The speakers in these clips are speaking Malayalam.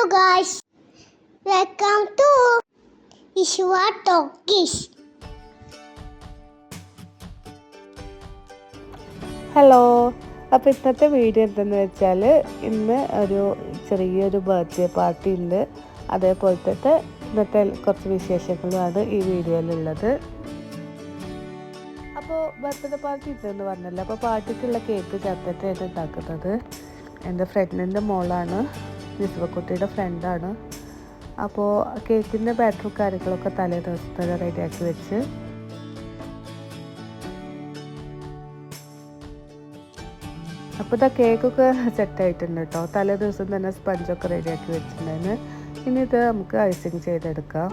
Hello guys, welcome to Ishwa Talkies. Hello, അപ്പോൾ ഇന്നത്തെ വീഡിയോ എന്തെന്ന് വെച്ചാൽ ഇന്ന് ഒരു ചെറിയൊരു ബർത്ത്ഡേ പാർട്ടി ഉണ്ട്. അതേപോലത്തെ ഇന്നത്തെ കുറച്ച് വിശേഷങ്ങളുമാണ് ഈ വീഡിയോയിലുള്ളത്. അപ്പോൾ ബർത്ത്ഡേ പാർട്ടി ഉണ്ടെന്ന് പറഞ്ഞല്ലോ. അപ്പോൾ പാർട്ടിക്കുള്ള കേക്ക് ചത്തട്ടയാണ് ഉണ്ടാക്കുന്നത്. എൻ്റെ ഫ്രണ്ടിൻ്റെ മോളാണ്, നിസ്വക്കുട്ടിയുടെ ഫ്രണ്ടാണ്. അപ്പോൾ കേക്കിൻ്റെ ബാറ്ററും കാര്യങ്ങളൊക്കെ തലേ ദിവസത്തെ റെഡിയാക്കി വെച്ച് അപ്പോൾ ഇതാ കേക്കൊക്കെ സെറ്റായിട്ടുണ്ട് കേട്ടോ. തലേ ദിവസം തന്നെ സ്പഞ്ചൊക്കെ റെഡിയാക്കി വെച്ചിട്ടുണ്ടായിരുന്നു. ഇനി ഇത് നമുക്ക് ഐസിങ് ചെയ്തെടുക്കാം.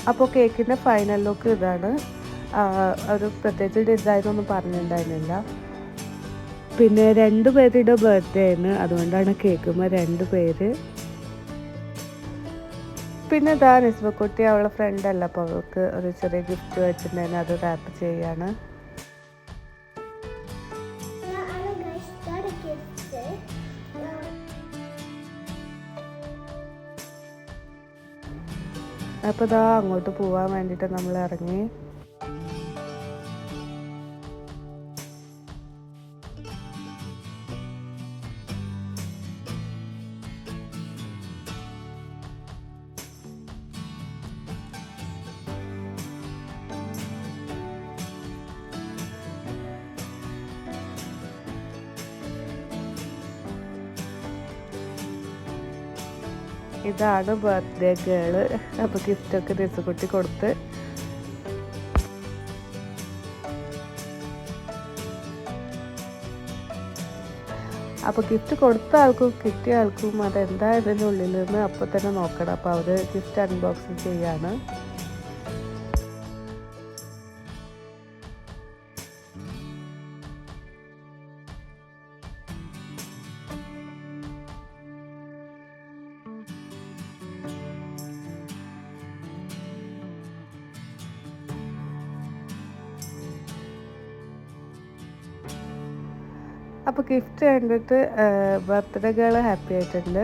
അപ്പോൾ കേക്കിൻ്റെ ഫൈനൽ ലുക്ക് ഇതാണ്. ഒരു പ്രത്യേകിച്ച് ഡിസൈനൊന്നും പറഞ്ഞിട്ടുണ്ടായിരുന്നില്ല. പിന്നെ 2 പേരുടെ ബർത്ത്ഡേ ആണ്, അതുകൊണ്ടാണ് കേക്കുമ്പോൾ 2 പേര്. പിന്നെ ഇതാ നിസ്വക്കുട്ടി അവളുടെ ഫ്രണ്ടല്ല, അപ്പോൾ അവൾക്ക് ഒരു ചെറിയ ഗിഫ്റ്റ് വെച്ചിട്ടുണ്ടായിരുന്നു, അത് റാപ്പ് ചെയ്യാണ്. അപ്പോൾ ഇതാ അങ്ങോട്ട് പോകാൻ വേണ്ടിയിട്ട് നമ്മൾ ഇറങ്ങി. ഇതാണ് ബർത്ത്ഡേ ഗേള്. അപ്പോൾ ഗിഫ്റ്റൊക്കെ നിസ്സുകുട്ടി കൊടുത്ത്. അപ്പോൾ ഗിഫ്റ്റ് കൊടുത്ത ആൾക്കും കിട്ടിയ ആൾക്കും അതെന്താ ഇതിൻ്റെ ഉള്ളിൽ നിന്ന് അപ്പോൾ തന്നെ നോക്കണം. അപ്പോൾ അവർ ഗിഫ്റ്റ് അൺബോക്സിങ് ചെയ്യാണ്. അപ്പോൾ ഗിഫ്റ്റ് കണ്ടിട്ട് ബർത്ത്ഡേ ഗേൾ ഹാപ്പി ആയിട്ടുണ്ട്.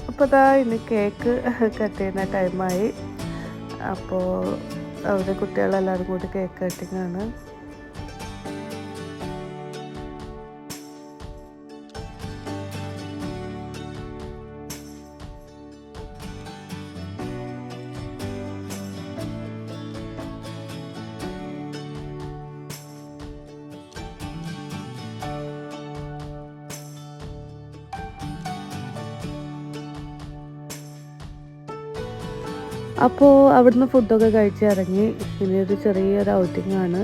അപ്പോൾ ഇതാ ഇനി കേക്ക് കട്ട് ചെയ്യുന്ന ടൈമായി. അപ്പോൾ അവിടെ കുട്ടികളെല്ലാവരും കൂടി കേക്ക് കട്ടിങ്ങാണ്. അപ്പോൾ അവിടുന്ന് ഫുഡൊക്കെ കഴിച്ച് ഇറങ്ങി. ഇനി ഒരു ചെറിയൊരു ഔട്ടിംഗ് ആണ്.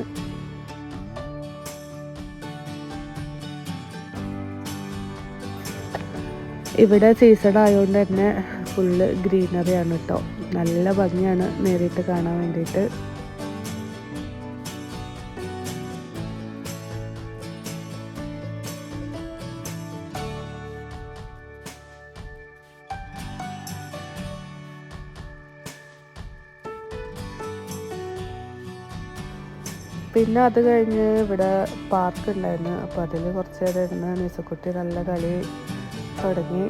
ഇവിടെ സീസൺ ആയതുകൊണ്ട് തന്നെ ഫുള്ള് ഗ്രീനറിയാണ് കേട്ടോ. നല്ല ഭംഗിയാണ് നേരിട്ട് കാണാൻ വേണ്ടിയിട്ട്. പിന്നെ അത് കഴിഞ്ഞ് ഇവിടെ പാർക്ക് ഉണ്ടായിരുന്നു. അപ്പോൾ അതിൽ കുറച്ച് നേരം ഇരുന്ന് നിസ്സുക്കുട്ടി നല്ല കളി തുടങ്ങി.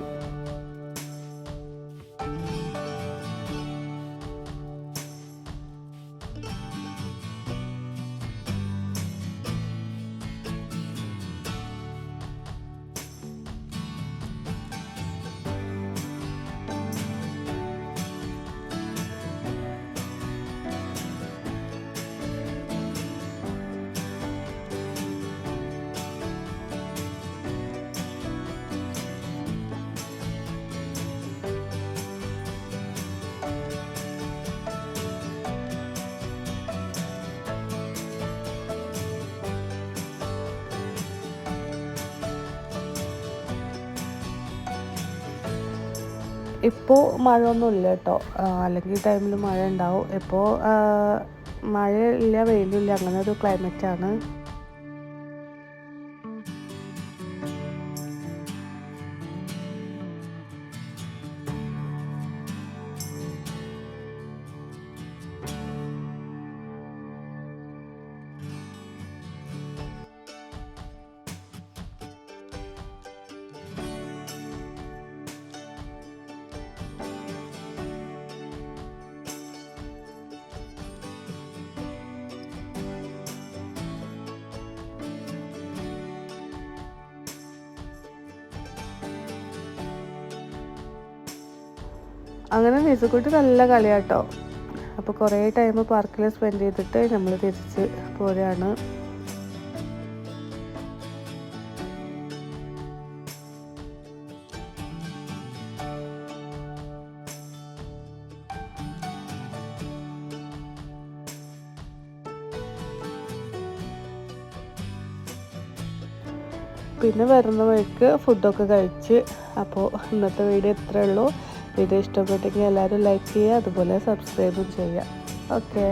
ഇപ്പോൾ മഴയൊന്നുമില്ല കേട്ടോ. അല്ലെങ്കിൽ ഈ ടൈമിൽ മഴ ഉണ്ടാവും. ഇപ്പോൾ മഴയില്ല വെയിലില്ല, അങ്ങനെ ഒരു ക്ലൈമറ്റാണ്. അങ്ങനെ നിസുക്കുട്ടി നല്ല കളിയാട്ടോ. അപ്പോൾ കുറേ ടൈം പാർക്കിൽ സ്പെൻഡ് ചെയ്തിട്ട് നമ്മൾ തിരിച്ച് പോരാണ്. പിന്നെ വരുന്ന വഴിക്ക് ഫുഡൊക്കെ കഴിച്ച്. അപ്പോൾ ഇന്നത്തെ വീഡിയോ ഇത്രയേ ഉള്ളൂ. വീഡിയോ ഇഷ്ടപ്പെട്ടെങ്കിൽ എല്ലാവരും ലൈക്ക് ചെയ്യുക, അതുപോലെ സബ്സ്ക്രൈബും ചെയ്യുക. ഓക്കെ.